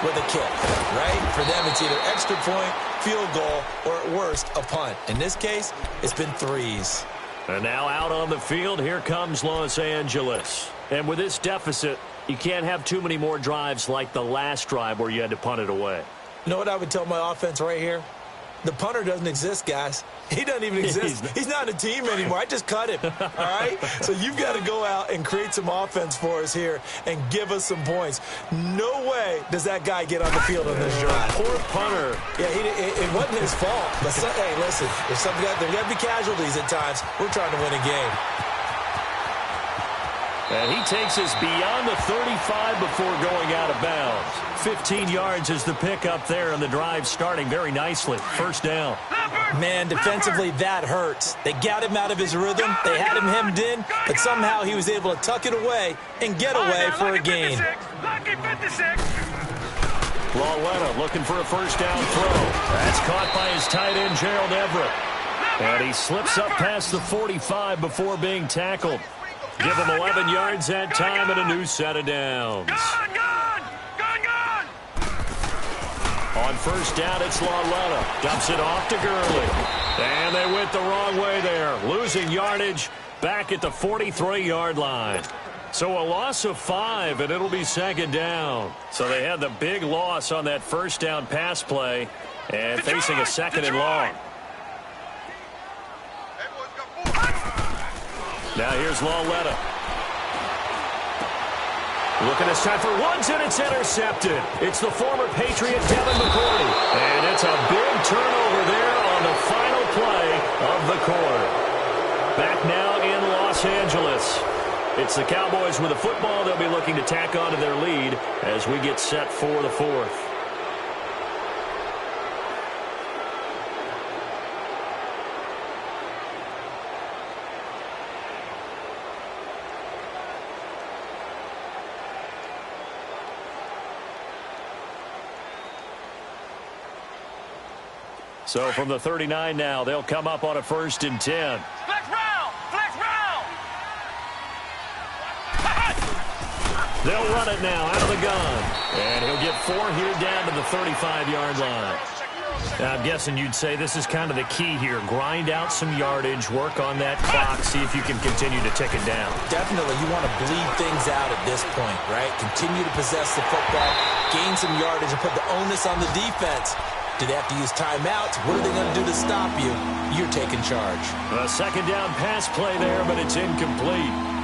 with a kick, right? For them, it's either extra point, field goal, or at worst, a punt. In this case, it's been 3s. And now out on the field, here comes Los Angeles. And with this deficit, you can't have too many more drives like the last drive where you had to punt it away. You know what I would tell my offense right here? The punter doesn't exist, guys. He doesn't even exist. He's not a team anymore. I just cut him, all right? So you've got to go out and create some offense for us here and give us some points. No way does that guy get on the field on this drive. Poor punter. Yeah, it wasn't his fault. But, hey, listen, there's got to be casualties at times. We're trying to win a game. And he takes us beyond the 35 before going out of bounds. 15 yards is the pickup there, and the drive starting very nicely. First down. Man, defensively, that hurts. They got him out of his rhythm. They had him hemmed in, but somehow he was able to tuck it away and get away for a gain. Lawletta looking for a first down throw. That's caught by his tight end, Gerald Everett. And he slips up past the 45 before being tackled. Give him 11 yards that time and a new set of downs. On first down, it's Lawletta. Dumps it off to Gurley. And they went the wrong way there. Losing yardage back at the 43-yard line. So a loss of 5, and it'll be second down. So they had the big loss on that first down pass play and facing a second and long. Now here's Lawletta. Looking this time for ones, and it's intercepted. It's the former Patriot, Devin McCourty. And it's a big turnover there on the final play of the quarter. Back now in Los Angeles. It's the Cowboys with the football. They'll be looking to tack on to their lead as we get set for the fourth. So from the 39 now, they'll come up on a 1st and 10. Flex round! Flex round! They'll run it now out of the gun. And he'll get 4 here down to the 35-yard line. Now, I'm guessing you'd say this is kind of the key here. Grind out some yardage, work on that clock, see if you can continue to tick it down. Definitely, you want to bleed things out at this point, right? Continue to possess the football, gain some yardage, and put the onus on the defense. Do they have to use timeouts? What are they going to do to stop you? You're taking charge. A second down pass play there, but it's incomplete.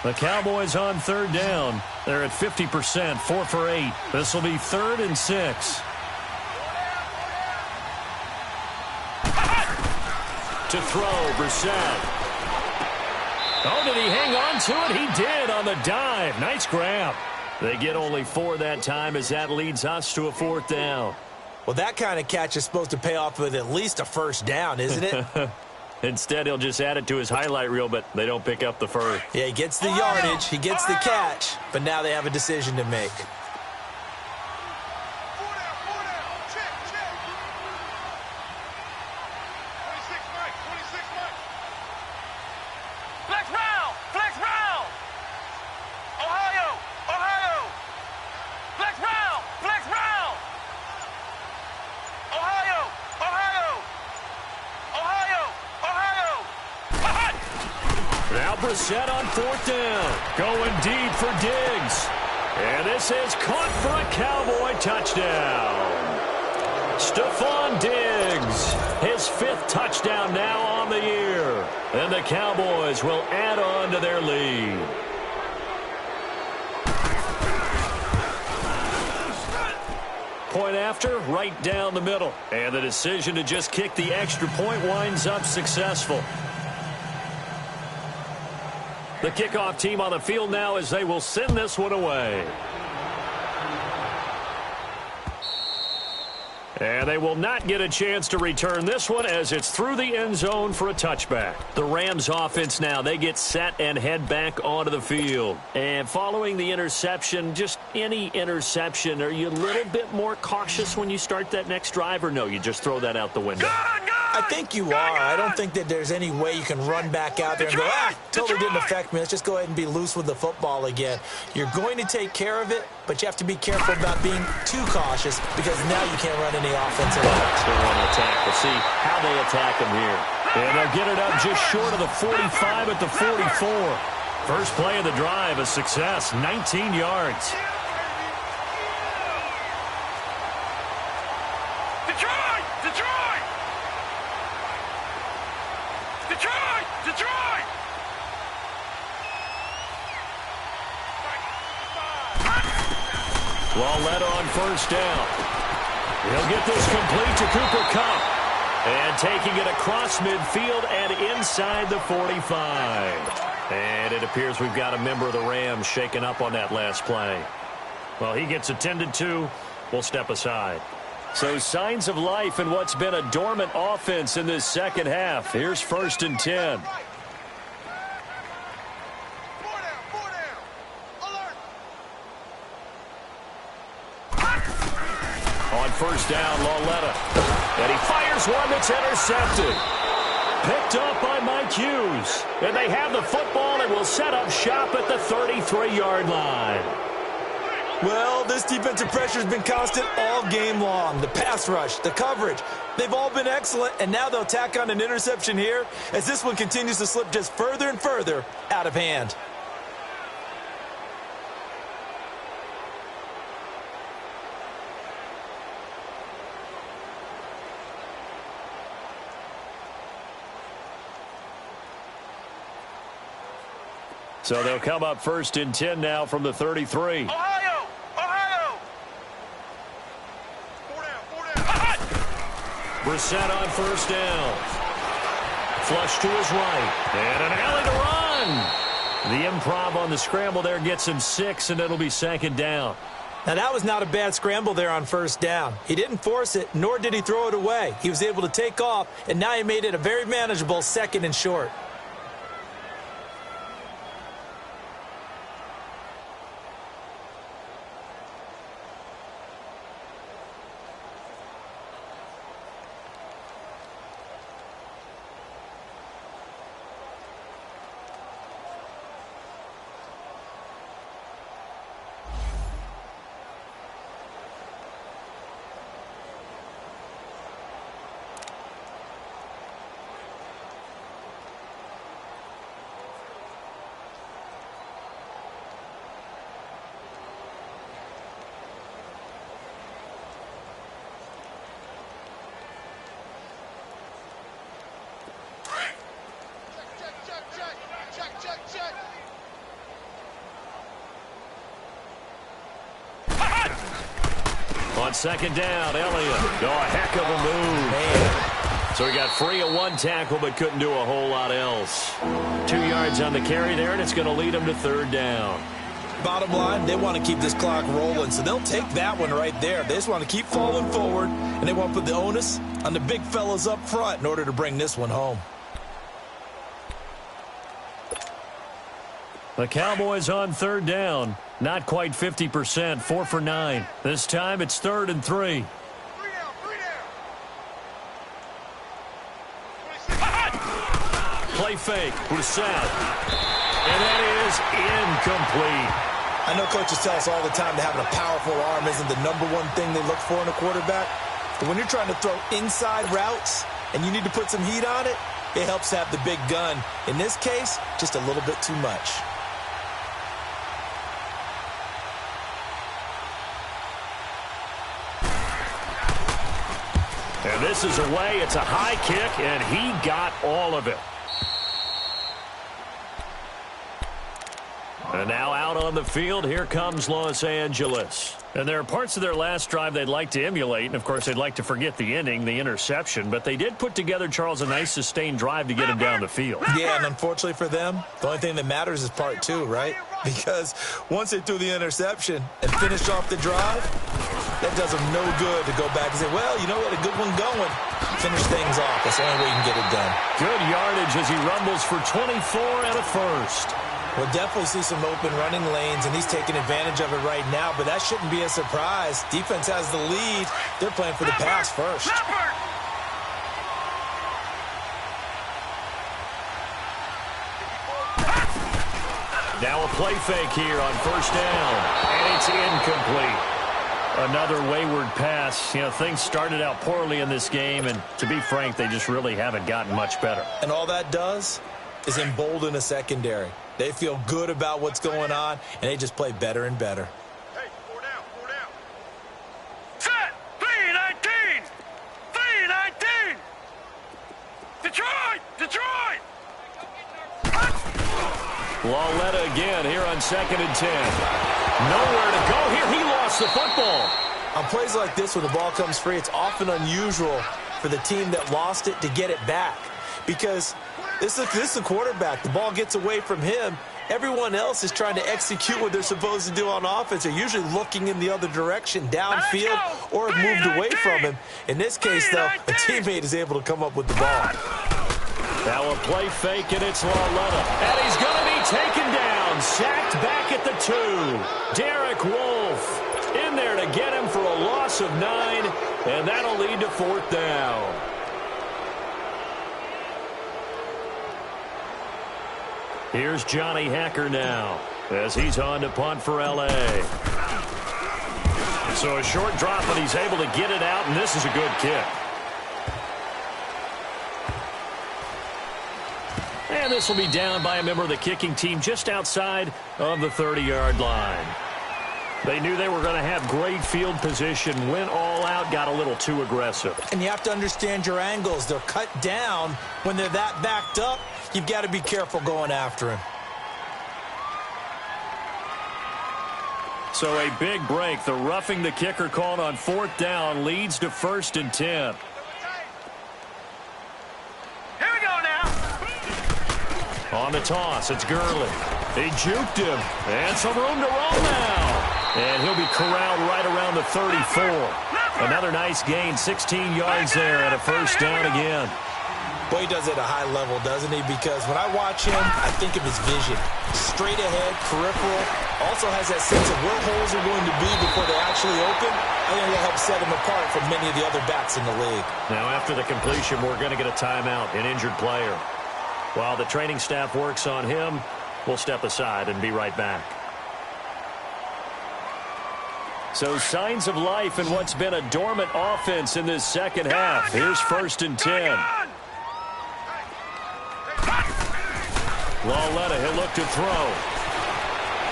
The Cowboys on 3rd down. They're at 50%, 4 for 8. This will be 3rd and 6. To throw, Brissett. Oh, did he hang on to it? He did on the dive. Nice grab. They get only 4 that time as that leads us to a 4th down. Well, that kind of catch is supposed to pay off with at least a first down, isn't it? Instead, he'll just add it to his highlight reel, but they don't pick up the first. Yeah, he gets the yardage, he gets the catch, but now they have a decision to make. Brissett on 4th down. Going deep for Diggs. And this is caught for a Cowboy touchdown. Stephon Diggs, his 5th touchdown now on the year. And the Cowboys will add on to their lead. Point after, right down the middle. And the decision to just kick the extra point winds up successful. The kickoff team on the field now as they will send this one away. And they will not get a chance to return this one as it's through the end zone for a touchback. The Rams offense now, they get set and head back onto the field. And following the interception, just any interception, are you a little bit more cautious when you start that next drive, or no, you just throw that out the window? I think you are. I don't think that there's any way you can run back out there and go, totally didn't affect me. Let's just go ahead and be loose with the football again. You're going to take care of it, but you have to be careful about being too cautious because now you can't run any offense at all. Still want to attack. We'll see how they attack him here. And they'll get it up just short of the 45 at the 44. First play of the drive, a success, 19 yards. Detroit! Detroit! Detroit! Detroit! Lawletta on first down. He'll get this complete to Cooper Kupp. And taking it across midfield and inside the 45. And it appears we've got a member of the Rams shaken up on that last play. Well, he gets attended to. We'll step aside. So signs of life in what's been a dormant offense in this second half. Here's 1st and 10. On first down, Lawletta. And he fires one that's intercepted. Picked up by Mike Hughes. And they have the football and will set up shop at the 33-yard line. Well, this defensive pressure has been constant all game long. The pass rush, the coverage, they've all been excellent, and now they'll tack on an interception here as this one continues to slip just further and further out of hand. So they'll come up 1st and 10 now from the 33. Ohio! Ohio! Brissett on first down. Flush to his right. And an alley to run. The improv on the scramble there gets him 6, and it'll be 2nd down. Now, that was not a bad scramble there on first down. He didn't force it, nor did he throw it away. He was able to take off, and now he made it a very manageable 2nd and short. On 2nd down, Elliott. Oh, a heck of a move. So he got free of one tackle but couldn't do a whole lot else. 2 yards on the carry there, and it's going to lead him to third down. Bottom line, they want to keep this clock rolling, so they'll take that one right there. They just want to keep falling forward, and they want to put the onus on the big fellas up front in order to bring this one home. The Cowboys on third down. Not quite 50%, 4 for 9. This time it's 3rd and 3. Play fake, Brissett. And that is incomplete. I know coaches tell us all the time that having a powerful arm isn't the #1 thing they look for in a quarterback. But when you're trying to throw inside routes and you need to put some heat on it, it helps have the big gun. In this case, just a little bit too much. And this is away. It's a high kick, and he got all of it. And now out on the field, here comes Los Angeles. And there are parts of their last drive they'd like to emulate. And, of course, they'd like to forget the ending, the interception. But they did put together, Charles, a nice sustained drive to get him down the field. Yeah, and unfortunately for them, the only thing that matters is part 2, right? Because once they threw the interception and finished off the drive, that does them no good to go back and say, well, you know what, a good one going. Finish things off. That's the only way you can get it done. Good yardage as he rumbles for 24 and a first. We'll definitely see some open running lanes, and he's taking advantage of it right now, but that shouldn't be a surprise. Defense has the lead. They're playing for the pass first. Now a play fake here on first down, and it's incomplete. Another wayward pass. You know, things started out poorly in this game, and to be frank, they just really haven't gotten much better. And all that does is embolden a secondary. They feel good about what's going on, and they just play better and better. Hey, 4 down, 4 down. Set! 3-19! 3-19! Detroit! Detroit! Lauletta again here on 2nd and 10. Nowhere to go here. He lost the football. On plays like this, when the ball comes free, it's often unusual for the team that lost it to get it back. Because this is the quarterback. The ball gets away from him. Everyone else is trying to execute what they're supposed to do on offense. They're usually looking in the other direction, downfield, or have moved away from him. In this case, though, a teammate is able to come up with the ball. Now a play fake, and it's Lauletta. And he's going to be taken down. Sacked back at the 2. Derek Wolfe in there to get him for a loss of 9, and that'll lead to 4th down. Here's Johnny Hacker now as he's on to punt for L.A. So a short drop, but he's able to get it out, and this is a good kick. And this will be down by a member of the kicking team just outside of the 30-yard line. They knew they were going to have great field position, went all out, got a little too aggressive. And you have to understand your angles. They're cut down. When they're that backed up, you've got to be careful going after him. So a big break. The roughing the kicker called on 4th down leads to 1st and 10. Here we go now. On the toss, it's Gurley. He juked him. And some room to roll now. And he'll be corralled right around the 34. Another nice gain, 16 yards there, and a 1st down again. Boy, he does it at a high level, doesn't he? Because when I watch him, I think of his vision. Straight ahead, peripheral. Also has that sense of where holes are going to be before they actually open. I think that helps set him apart from many of the other backs in the league. Now, after the completion, we're going to get a timeout, an injured player. While the training staff works on him, we'll step aside and be right back. So signs of life in what's been a dormant offense in this second half. Here's 1st and 10. Lauletta, he'll look to throw.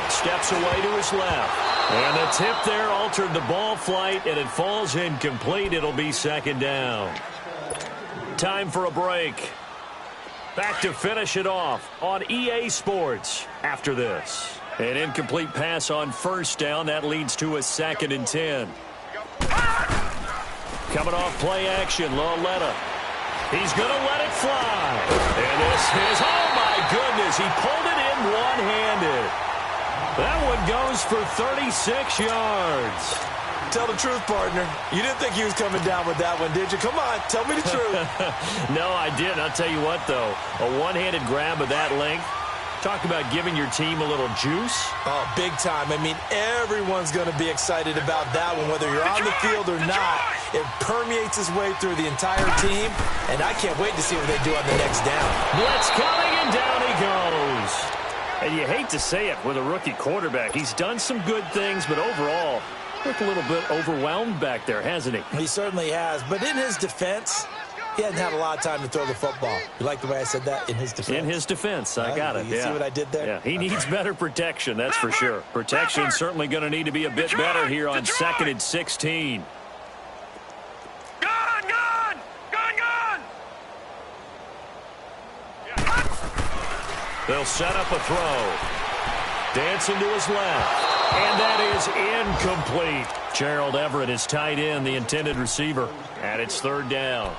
Steps away to his left. And the tip there altered the ball flight, and it falls incomplete. It'll be 2nd down. Time for a break. Back to finish it off on EA Sports after this. An incomplete pass on 1st down. That leads to a 2nd and 10. Coming off play action, Lauletta. He's going to let it fly. And this is, oh my goodness, he pulled it in one-handed. That one goes for 36 yards. Tell the truth, partner. You didn't think he was coming down with that one, did you? Come on, tell me the truth. No, I didn't. I'll tell you what, though. A one-handed grab of that length. Talk about giving your team a little juice. Oh, big time. I mean, everyone's going to be excited about that one, whether you're on the field or not. It permeates its way through the entire team, and I can't wait to see what they do on the next down. Blitz coming, and down he goes. And you hate to say it with a rookie quarterback. He's done some good things, but overall, looked a little bit overwhelmed back there, hasn't he? He certainly has. But in his defense, he hasn't had a lot of time to throw the football. You like the way I said that? In his defense? In his defense. I got it. You see what I did there? Yeah, he needs better protection, that's for sure. Protection's certainly going to need to be a bit better here on 2nd and 16. They'll set up a throw. Dancing to his left. And that is incomplete. Gerald Everett is tight end, the intended receiver. And it's 3rd down.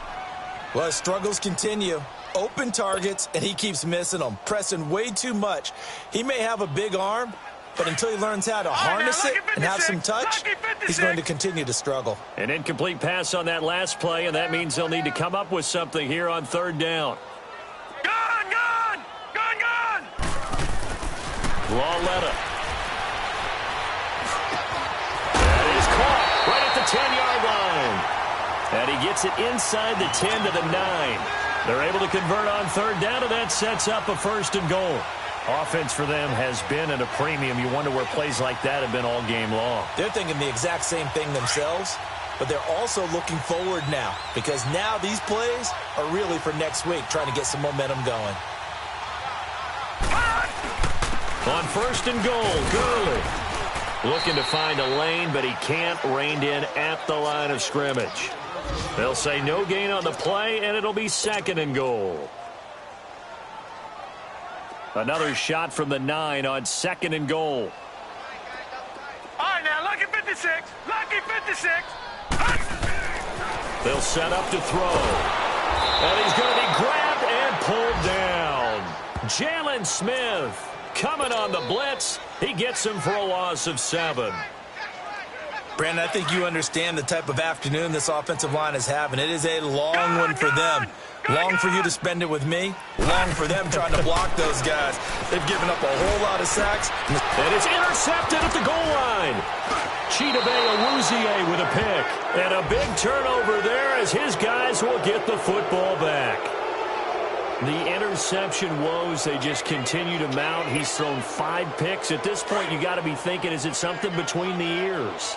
Well, his struggles continue. Open targets, and he keeps missing them. Pressing way too much. He may have a big arm, but until he learns how to harness it and have some touch, he's going to continue to struggle. An incomplete pass on that last play, and that means they'll need to come up with something here on 3rd down. Lauletta. That is caught right at the 10-yard line. And he gets it inside the 10 to the 9. They're able to convert on 3rd down, and that sets up a 1st and goal. Offense for them has been at a premium. You wonder where plays like that have been all game long. They're thinking the exact same thing themselves, but they're also looking forward now, because now these plays are really for next week, trying to get some momentum going. On 1st and goal, Gurley looking to find a lane, but he can't. Reined in at the line of scrimmage. They'll say no gain on the play, and it'll be 2nd and goal. Another shot from the 9 on 2nd and goal. All right, now, lucky 56. Lucky 56. They'll set up to throw. And he's going to be grabbed and pulled down. Jalen Smith coming on the blitz. He gets him for a loss of 7. Brandon, I think you understand the type of afternoon this offensive line is having. It is a long one for them. Long for you to spend it with me. Long for them trying to block those guys. They've given up a whole lot of sacks. And it's intercepted at the goal line. Chidobe Awuzie with a pick. And a big turnover there as his guys will get the football back. The interception woes, they just continue to mount. He's thrown 5 picks. At this point, you got to be thinking, is it something between the ears?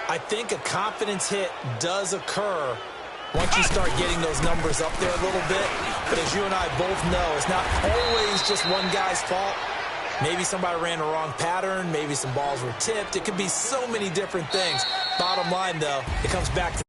I think a confidence hit does occur once you start getting those numbers up there a little bit. But as you and I both know, it's not always just one guy's fault. Maybe somebody ran the wrong pattern. Maybe some balls were tipped. It could be so many different things. Bottom line, though, it comes back to